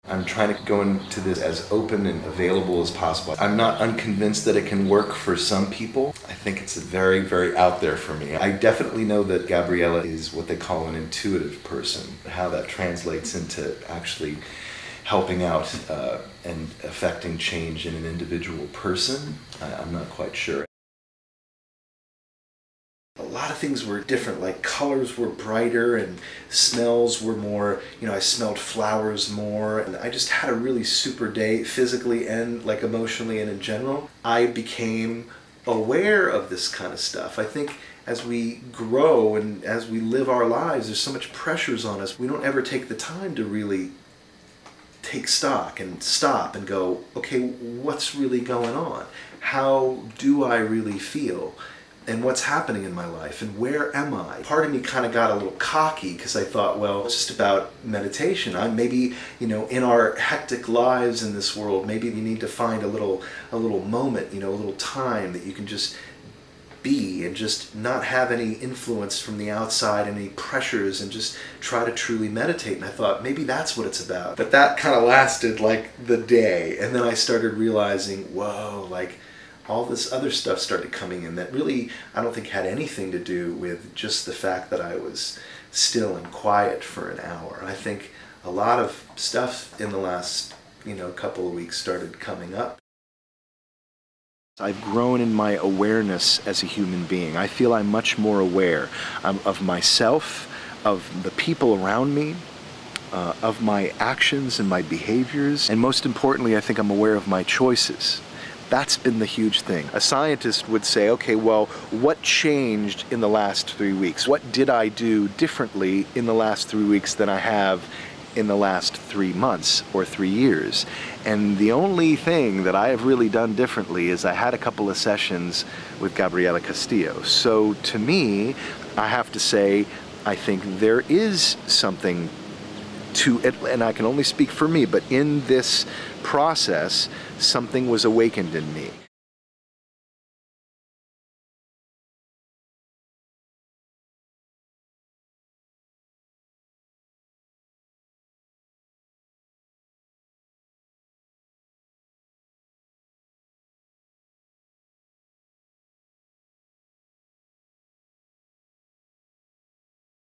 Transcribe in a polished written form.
I'm trying to go into this as open and available as possible. I'm not unconvinced that it can work for some people. I think it's very, very out there for me. I definitely know that Gabriella is what they call an intuitive person. How that translates into actually helping out and affecting change in an individual person, I'm not quite sure. A lot of things were different, like colors were brighter and smells were more, I smelled flowers more, and I just had a really super day physically and like emotionally and in general. I became aware of this kind of stuff. I think as we grow and as we live our lives, there's so much pressures on us. We don't ever take the time to really take stock and stop and go, okay, what's really going on? How do I really feel? And what's happening in my life, and where am I? Part of me kind of got a little cocky because I thought, well, it's just about meditation. Maybe, in our hectic lives in this world, maybe we need to find a little moment, a little time that you can just be and just not have any influence from the outside, any pressures, and just try to truly meditate. And I thought, maybe that's what it's about. But that kind of lasted like the day. And then I started realizing, whoa, like, all this other stuff started coming in that really, I don't think had anything to do with just the fact that I was still and quiet for an hour. I think a lot of stuff in the last, couple of weeks started coming up. I've grown in my awareness as a human being. I feel I'm much more aware of myself, of the people around me, of my actions and my behaviors, and most importantly, I think I'm aware of my choices. That's been the huge thing. A scientist would say, okay, well, what changed in the last 3 weeks? What did I do differently in the last 3 weeks than I have in the last 3 months or 3 years? And the only thing that I have really done differently is I had a couple of sessions with Gabriella Castillo. So to me, I have to say, I think there is something to it, and I can only speak for me, but in this process, something was awakened in me.